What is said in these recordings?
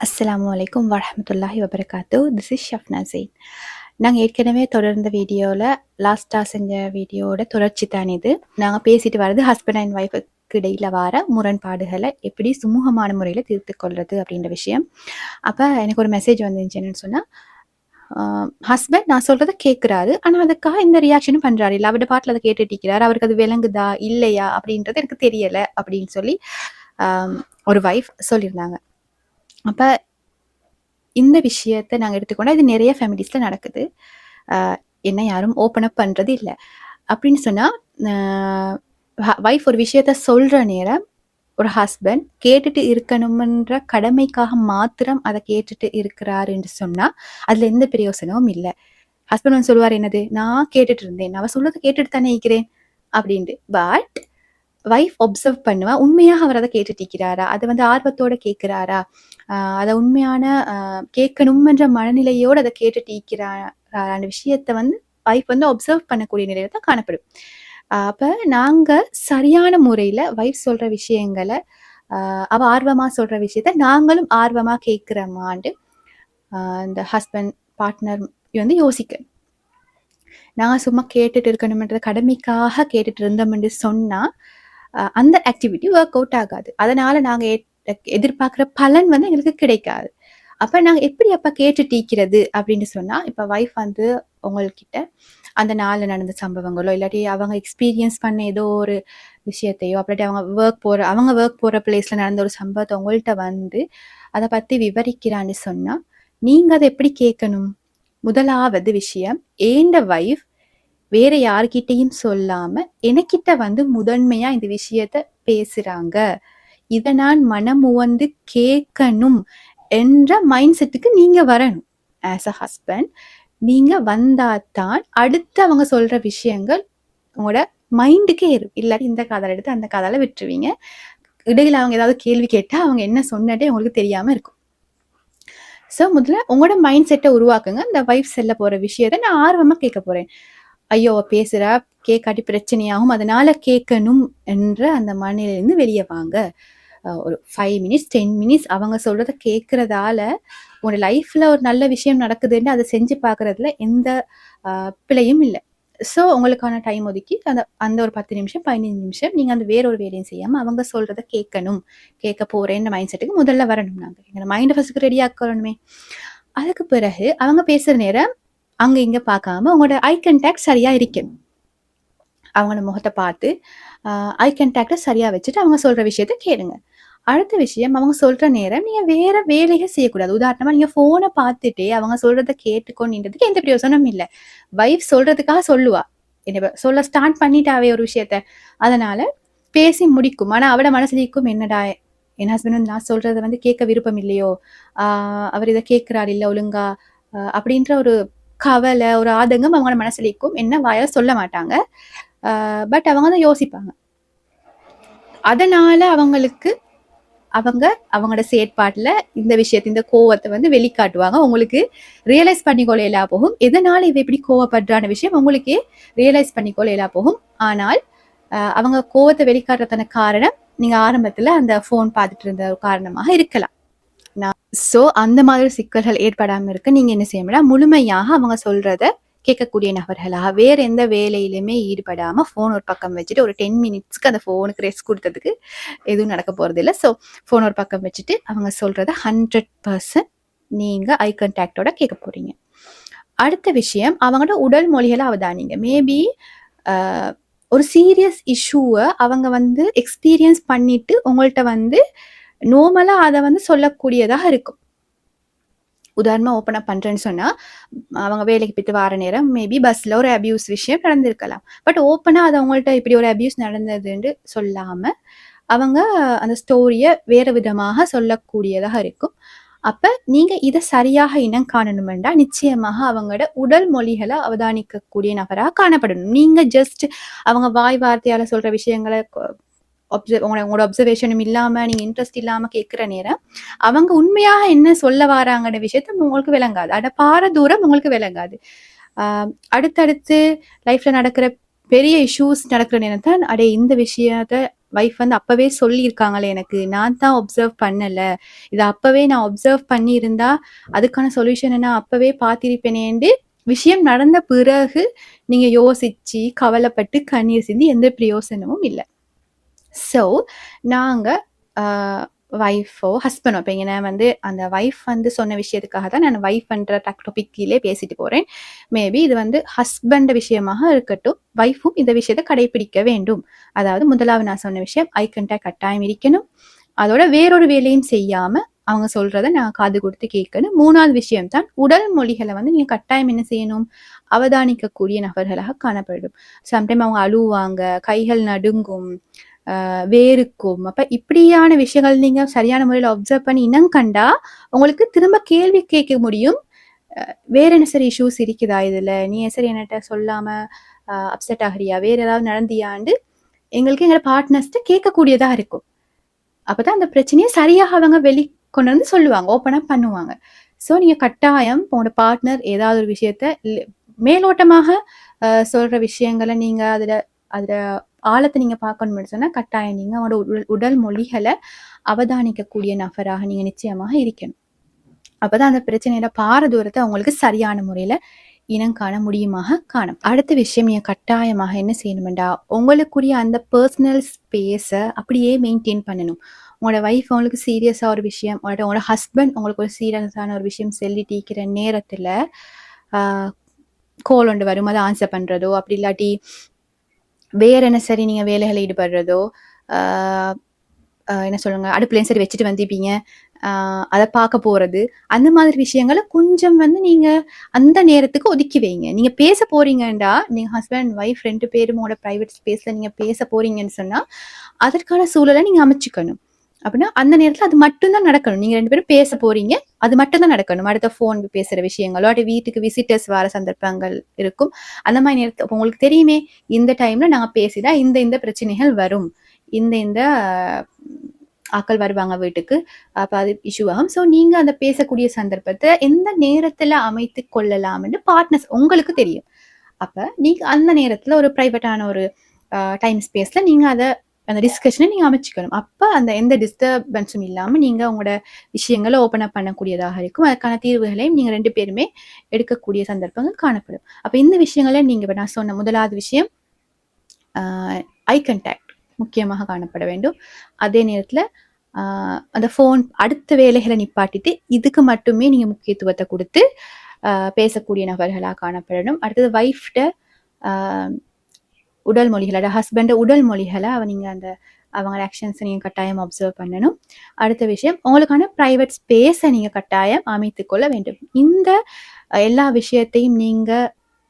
அஸ்ஸலாமு அலைக்கும் வரஹ்மத்துல்லாஹி வபரகாத்து. This is Shafna Zain. நாங்க ஏற்கனவே தொடர்ந்த வீடியோல லாஸ்ட்டா செஞ்ச வீடியோவோட தொடர்ச்சி தான் இது. நாங்க பேசிட்டு வர்றது ஹஸ்பண்ட் அண்ட் ஒய்ஃப்க்கு இடையில வர முரண்பாடுகளை எப்படி சுமூகமான முறையில தீர்த்துக் கொள்றது அப்படின்ற விஷயம். அப்ப எனக்கு ஒரு மெசேஜ் வந்துருந்துச்சு. என்னன்னு சொன்னா, ஹஸ்பண்ட் நான் சொல்றத கேட்குறாரு. ஆனா அதுக்காக எந்த ரியாக்ஷனும் பண்றாரு இல்ல. அவருடைய பாட்டுல அதை கேட்டுட்டு இருக்கிறாரு. அவருக்கு அது விளங்குதா இல்லையா அப்படின்றது எனக்கு தெரியல அப்படின்னு சொல்லி ஒரு வைஃப் சொல்லியிருந்தாங்க. அப்ப இந்த விஷயத்த நாங்க எடுத்துக்கொண்டா இது நிறைய ஃபேமிலிஸ்ல நடக்குது. என்ன யாரும் ஓப்பன் அப் பண்றது இல்ல. அப்படின்னு சொன்னா, வைஃப் ஒரு விஷயத்த சொல்ற நேரம், ஒரு ஹஸ்பண்ட் கேட்டுட்டு இருக்கணும்ன்ற கடமைக்காக மாத்திரம் அத கேட்டுட்டு இருக்கிறாரு என்று சொன்னா, அதுல எந்த பிரயோசனமும் இல்ல. ஹஸ்பண்ட் வந்து சொல்லுவாரு என்னது, நான் கேட்டுட்டு இருந்தேன். அவ சொல்றத கேட்டுட்டு தானே இருக்கிறேன் அப்படின்ட்டு. பட் வைஃப் ஒப்சர்வ் பண்ணுவா. உண்மையாக அவர் அதை கேட்டுட்டு இருக்கிறாரா? அதை வந்து ஆர்வத்தோட கேட்கிறாரா? அதை உண்மையான கேட்கணும்ன்ற மனநிலையோட அதை கேட்டுட்டு இருக்கிறாரான விஷயத்த வந்து வைஃப் வந்து ஒப்சர்வ் பண்ணக்கூடிய நிலையில தான் காணப்படும். அப்ப நாங்க சரியான முறையில வைஃப் சொல்ற விஷயங்களை அவ ஆர்வமா சொல்ற விஷயத்த நாங்களும் ஆர்வமா கேட்கிறோமாண்டு இந்த ஹஸ்பண்ட் பார்ட்னர் வந்து யோசிக்க. நான் சும்மா கேட்டுட்டு இருக்கணும்ன்ற கடமைக்காக கேட்டுட்டு இருந்தோம்னு சொன்னா அந்த ஆக்டிவிட்டி ஒர்க் அவுட் ஆகாது. அதனால நாங்க எதிர்பார்க்குற பலன் வந்து எங்களுக்கு கிடைக்காது. அப்ப நாங்க எப்படி அப்ப கேட்டு டீக்கிறது அப்படின்னு சொன்னா, இப்ப வைஃப் வந்து உங்கள்கிட்ட அந்த நாள்ல நடந்த சம்பவங்களோ, இல்லாட்டி அவங்க எக்ஸ்பீரியன்ஸ் பண்ண ஏதோ ஒரு விஷயத்தையோ, அப்புறட்டி அவங்க ஒர்க் போற பிளேஸ்ல நடந்த ஒரு சம்பவத்தை உங்கள்கிட்ட வந்து அதை பத்தி விவரிக்கிறான்னு சொன்னா, நீங்க அதை எப்படி கேட்கணும்? முதலாவது விஷயம், ஏண்ட வைஃப் வேற யார்கிட்டையும் சொல்லாம எனக்கிட்ட வந்து முதன்மையா இந்த விஷயத்த பேசுறாங்க, இதை நான் மனமுவந்து கேட்கணும் என்ற மைண்ட் செட்டுக்கு நீங்க வரணும். ஆஸ் அ ஹஸ்பண்ட் நீங்க வந்தாதான் அடுத்து அவங்க சொல்ற விஷயங்கள் உங்களோட மைண்டுக்கே ஏறும். இல்லாட்டி இந்த காதால எடுத்து அந்த காதால விட்டுருவீங்க. இடையில அவங்க ஏதாவது கேள்வி கேட்டா அவங்க என்ன சொன்னதே உங்களுக்கு தெரியாம இருக்கும். ஸோ முதல்ல உங்களோட மைண்ட் செட்டை உருவாக்குங்க. இந்த வைஃப் செல்ல போற விஷயத்த நான் ஆர்வமா கேட்க போறேன். ஐயோ பேசுறா, கேட்காட்டி பிரச்சனையாகும், அதனால கேட்கணும் என்ற அந்த மனநிலையிலிருந்து வெளியே வாங்க. ஒரு 5 மினிட்ஸ் 10 மினிட்ஸ் அவங்க சொல்றத கேட்கறதால உங்களோட லைஃப்ல ஒரு நல்ல விஷயம் நடக்குதுன்னு அதை செஞ்சு பார்க்கறதுல எந்த பிழையும் இல்லை. ஸோ உங்களுக்கான டைம் ஒதுக்கி அந்த ஒரு 10 நிமிஷம் 15 நிமிஷம் நீங்க அந்த வேற ஒரு வேலையும் செய்யாம அவங்க சொல்றத கேட்கணும், கேட்க போறேன்ற மைண்ட் செட்டுக்கு முதல்ல வரணும். நாங்க எங்க மைண்டை ஃபர்ஸ்ட் ரெடி ஆக்கணுமே. அதுக்கு பிறகு அவங்க பேசுற நேரம் அங்க இங்க பார்க்காம உங்களோட ஐ கண்டாக்ட் சரியா இருக்கணும். அவங்களோட முகத்தை பார்த்து ஐ கண்டாக்டை சரியா வச்சுட்டு அவங்க சொல்ற விஷயத்த கேளுங்க. அடுத்த விஷயம், அவங்க சொல்ற நேரம் நீங்க வேற வேலையை செய்யக்கூடாது. உதாரணமா நீங்க போனை பார்த்துட்டே அவங்க சொல்றத கேட்டுக்கொண்டதுக்கு எந்த பிரயோசனமும் இல்லை. வைஃப் சொல்றதுக்காக சொல்லுவா, என்ன சொல்ல ஸ்டார்ட் பண்ணிட்டாவே ஒரு விஷயத்த, அதனால பேசி முடிக்கும். ஆனா அவட மனசுல இருக்கும், என்னடா என் ஹஸ்பண்ட் வந்து நான் சொல்றத வந்து கேட்க விருப்பம் இல்லையோ, அவர் இதை கேட்கிறாரு இல்ல ஒழுங்கா அப்படின்ற ஒரு கவலை, ஒரு ஆதங்கம் அவங்களோட மனசுல இருக்கும். என்ன வாயால சொல்ல மாட்டாங்க, பட் அவங்க தான் யோசிப்பாங்க. அதனால அவங்களோட செயற்பாட்டுல இந்த விஷயத்தை, இந்த கோவத்தை வந்து வெளிக்காட்டுவாங்க. உங்களுக்கு ரியலைஸ் பண்ணிக்கொள்ள எல்லா போகும். எதனால இவ இப்படி கோவப்படுறான விஷயம் உங்களுக்கே ரியலைஸ் பண்ணிக்கொள்ள எல்லா போகும். ஆனால் அவங்க கோவத்தை வெளிக்காட்டுறதான காரணம் நீங்க ஆரம்பத்துல அந்த போன் பார்த்துட்டு இருந்த காரணமாக இருக்கலாம். ஸோ அந்த மாதிரி சிக்கல்கள் ஏற்படாம இருக்க நீங்க என்ன செய்யணும்னா, முழுமையாக அவங்க சொல்றத கேட்கக்கூடிய நபர்களாக வேற எந்த வேலையிலுமே ஈடுபடாம போன் ஒரு பக்கம் வச்சுட்டு ஒரு 10 மினிட்ஸ்க்கு அந்த போனுக்கு ரெஸ்ட் கொடுத்ததுக்கு எதுவும் நடக்க போறது இல்லை. ஸோ போன் ஒரு பக்கம் வச்சுட்டு அவங்க சொல்றத 100% நீங்க ஐ கண்டாக்டோட கேட்க போறீங்க. அடுத்த விஷயம், அவங்களோட உடல் மொழிகளை அவதானிங்க. மேபி ஒரு சீரியஸ் இஷ்யூவை அவங்க வந்து எக்ஸ்பீரியன்ஸ் பண்ணிட்டு உங்கள்கிட்ட வந்து நார்மலா அதை வந்து சொல்லக்கூடியதாக இருக்கும். உதாரணமா ஓப்பன் அப் பண்றேன்னு சொன்னா, அவங்க வேலைக்கு போயிட்டு வர நேரம் மேபி பஸ்ல ஒரு அபியூஸ் விஷயம் நடந்திருக்கலாம். பட் ஓப்பனா அது அவங்கள்ட்ட இப்படி ஒரு அபியூஸ் நடந்ததுன்னு சொல்லாம அவங்க அந்த ஸ்டோரிய வேற விதமாக சொல்லக்கூடியதாக இருக்கும். அப்ப நீங்க இதை சரியாக இனம் காணணுமெண்டா நிச்சயமாக அவங்களோட உடல் மொழிகளை அவதானிக்கக்கூடிய நபராக காணப்படணும். நீங்க ஜஸ்ட் அவங்க வாய் வார்த்தையால சொல்ற விஷயங்களை உங்களோட அப்சர்வேஷனும் இல்லாம நீங்க இன்ட்ரெஸ்ட் இல்லாம கேட்கிற நேரம் அவங்க உண்மையாக என்ன சொல்ல வராங்கன்ற விஷயத்த உங்களுக்கு விளங்காது. அட பார தூரம் உங்களுக்கு விளங்காது. அடுத்தடுத்து லைஃப்ல நடக்கிற பெரிய இஷ்யூஸ் நடக்கிற நேரம் தான் அடே இந்த விஷயத்த வைஃப் வந்து அப்பவே சொல்லியிருக்காங்களே எனக்கு, நான் தான் ஒப்சர்வ் பண்ணல, இதை அப்பவே நான் ஒப்சர்வ் பண்ணியிருந்தா அதுக்கான சொல்யூஷனை நான் அப்பவே பார்த்திருப்பேனேன்னு விஷயம் நடந்த பிறகு நீங்க யோசிச்சு கவலைப்பட்டு கண்ணீர் சிந்தி எந்த பிரயோசனமும் இல்லை. ஸோ நாங்க வைஃபோ ஹஸ்பண்டோ இப்போ நான் வந்து அந்த வைஃப் வந்து சொன்ன விஷயத்துக்காக தான் நான் வைஃப்ன்ற டாபிக் கீழே பேசிட்டு போறேன். மேபி இது வந்து ஹஸ்பண்ட் விஷயமாக இருக்கட்டும், வைஃபும் இந்த விஷயத்தை கடைபிடிக்க வேண்டும். அதாவது முதலாவது நான் சொன்ன விஷயம் ஐ கண்டாக்ட் கட்டாயம் இருக்கணும். அதோட வேறொரு வேலையும் செய்யாம அவங்க சொல்றத நான் காது கொடுத்து கேட்கணும். 3வது விஷயம் தான் உடல் மொழிகளை வந்து நீங்க கட்டாயம் என்ன செய்யணும், அவதானிக்கக்கூடிய நபர்களாக காணப்படும். சம்டைம் அவங்க அழுவாங்க, கைகள் நடுங்கும், வேருக்கும். அப்ப இப்படியான விஷயங்கள் நீங்க சரியான முறையில் அப்சர்வ் பண்ணி இனம் கண்டா உங்களுக்கு திரும்ப கேள்வி கேட்க முடியும். வேற என்ன சரி இஷ்யூஸ் இருக்குதா இதுல, நீ சரி என்கிட்ட சொல்லாம அப்செட் ஆகிறியா, வேற ஏதாவது நடந்தியாண்டு எங்களுக்கு எங்க பார்ட்னர்ஸ்ட்டு கேட்கக்கூடியதா இருக்கும். அப்பதான் அந்த பிரச்சனையை சரியாக அவங்க கொண்டு வந்து சொல்லுவாங்க, ஓப்பனா பண்ணுவாங்க. ஸோ நீங்க கட்டாயம் உங்களோட பார்ட்னர் ஏதாவது ஒரு விஷயத்த மேலோட்டமாக சொல்ற விஷயங்களை நீங்க அதுல ஆழத்தை நீங்க பார்க்கணும்னு சொன்னா கட்டாயம் நீங்க அவங்களோட உடல் மொழிகளை அவதானிக்கக்கூடிய நபராக நீங்க நிச்சயமாக இருக்கணும். அப்பதான் அந்த பிரச்சனையோட பாரதூரத்தை அவங்களுக்கு சரியான முறையில இனம் காண முடியுமாக காணும். அடுத்த விஷயம் நீங்க கட்டாயமாக என்ன செய்யணும்டா, உங்களுக்குரிய அந்த பர்சனல் ஸ்பேஸை அப்படியே மெயின்டைன் பண்ணணும். உங்களோட வைஃப் உங்களுக்கு சீரியஸா ஒரு விஷயம், உங்களோட ஹஸ்பண்ட் உங்களுக்கு ஒரு சீரியஸான ஒரு விஷயம் சொல்லிட்டு இருக்கிற நேரத்துல கோல் ஒன்று வரும், அதை ஆன்சர் பண்றதோ, அப்படி இல்லாட்டி வேற என்ன சரி நீங்க வேலைகளை ஈடுபடுறதோ, என்ன சொல்லுங்க, அடுப்புலையும் சரி வச்சுட்டு வந்திருப்பீங்க, அதை பார்க்க போறது, அந்த மாதிரி விஷயங்களை கொஞ்சம் வந்து நீங்க அந்த நேரத்துக்கு ஒதுக்கி வைங்க. நீங்க பேச போறீங்கண்டா, நீங்க ஹஸ்பண்ட் ஒய்ஃப் 2 பேரும் உங்களோட பிரைவேட் ஸ்பேஸ்ல நீங்க பேச போறீங்கன்னு சொன்னா அதற்கான சூழலை நீங்க அமைச்சுக்கணும். அப்படின்னா அந்த நேரத்துல அது மட்டும்தான் நடக்கணும். நீங்க 2 பேரும் பேச போறீங்க, அது மட்டும்தான் நடக்கணும். அடுத்த போன் பேசுற விஷயங்களோ, அப்படி வீட்டுக்கு விசிட்டர்ஸ் வர சந்தர்ப்பங்கள் இருக்கும். அந்த மாதிரி நேரத்துல உங்களுக்கு தெரியுமே, இந்த டைம்ல நாங்க பேசினா இந்த பிரச்சனைகள் வரும், இந்த ஆக்கள் வருவாங்க வீட்டுக்கு, அப்ப அது இஷ்யூ ஆகும். ஸோ நீங்க அந்த பேசக்கூடிய சந்தர்ப்பத்தை எந்த நேரத்துல அமைத்து கொள்ளலாம்னு பார்ட்னர்ஸ் உங்களுக்கு தெரியும். அப்ப நீங்க அந்த நேரத்துல ஒரு பிரைவேட்டான ஒரு டைம் ஸ்பேஸ்ல நீங்க அந்த டிஸ்கஷனை நீங்க அமைச்சுக்கணும். அப்ப அந்த எந்த டிஸ்டர்பன்ஸும் இல்லாம நீங்க உங்களோட விஷயங்களை ஓப்பன் அப் பண்ணக்கூடியதாக இருக்கும். அதுக்கான தீர்வுகளையும் நீங்க 2 பேருமே எடுக்கக்கூடிய சந்தர்ப்பங்கள் காணப்படும். அப்ப இந்த விஷயங்களை நீங்க இப்ப நான் சொன்ன முதலாவது விஷயம் ஐ கண்டாக்ட் முக்கியமாக காணப்பட வேண்டும். அதே நேரத்துல அந்த போன் அடுத்த வேலைகளை நிப்பாட்டிட்டு இதுக்கு மட்டுமே நீங்க முக்கியத்துவத்தை கொடுத்து பேசக்கூடிய நபர்களாக காணப்படணும். அடுத்தது வைஃப்ட உடல் மொழிகளோட ஹஸ்பண்ட் உடல் மொழிகளை நீங்க அவங்க ஆக்ஷன்ஸை நீங்க கட்டாயம் அப்சர்வ் பண்ணணும். அடுத்த விஷயம், உங்களுக்கான பிரைவேட் ஸ்பேஸை நீங்க கட்டாயம் அமைத்துக் கொள்ள வேண்டும். இந்த எல்லா விஷயத்தையும் நீங்க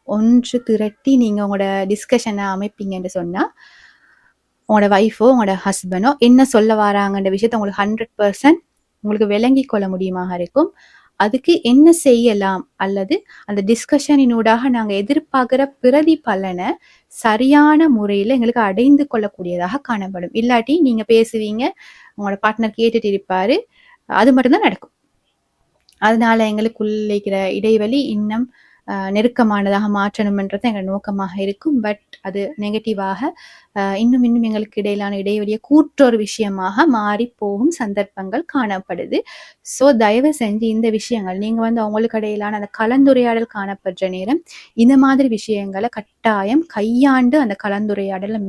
ஒன்று திரட்டி நீங்க உங்களோட டிஸ்கஷனை அமைப்பீங்கன்னு சொன்னா உங்களோட வைஃபோ உங்களோட ஹஸ்பண்டோ என்ன சொல்ல வராங்கன்ற விஷயத்த உங்களுக்கு 100% உங்களுக்கு விளங்கி கொள்ள முடியுமாக இருக்கும். அதுக்கு என்ன செய்யலாம், அல்லது அந்த டிஸ்கஷனினூடாக நாங்க எதிர்பார்க்கிற பிரதிபலனை சரியான முறையில எங்களுக்கு அடைந்து கொள்ளக்கூடியதாக காணப்படும். இல்லாட்டி நீங்க பேசுவீங்க, உங்களோட பார்ட்னர் கேட்டுட்டு இருப்பாரு, அது மட்டும்தான் நடக்கும். அதனால எங்களுக்குள்ள இருக்கிற இடைவெளி இன்னும் நெருக்கமானதாக மாற்றணும்ன்றது எங்கள் நோக்கமாக இருக்கும். பட் அது நெகட்டிவாக இன்னும் எங்களுக்கு இடையிலான இடைவெளியை கூற்றொரு விஷயமாக மாறி போகும் சந்தர்ப்பங்கள் காணப்படுது. ஸோ தயவு செஞ்சு இந்த விஷயங்கள் நீங்க வந்து அவங்களுக்கு இடையிலான அந்த கலந்துரையாடல் காணப்படுற நேரம் இந்த மாதிரி விஷயங்களை கட்டாயம் கையாண்டு அந்த கலந்துரையாடலை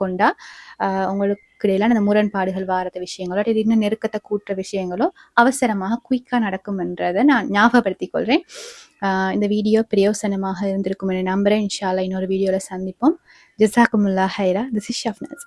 கொண்டா உங்களுக்கு இடையிலான அந்த முரண்பாடுகள் வாரத விஷயங்களோ இது இன்னும் நெருக்கத்தை கூட்டுற விஷயங்களோ அவசரமாக குயிக்கா நடக்கும் என்றதை நான் ஞாபகப்படுத்திக் கொள்றேன். இந்த வீடியோ பிரயோசனமாக இருந்திருக்கும் என நம்புறேன். இன்ஷா அல்லாஹ் இன்னொரு வீடியோல சந்திப்போம். ஜஸாக்குமுல்லாஹ் ஹைரா. This is ஷஃப்னாஸ்.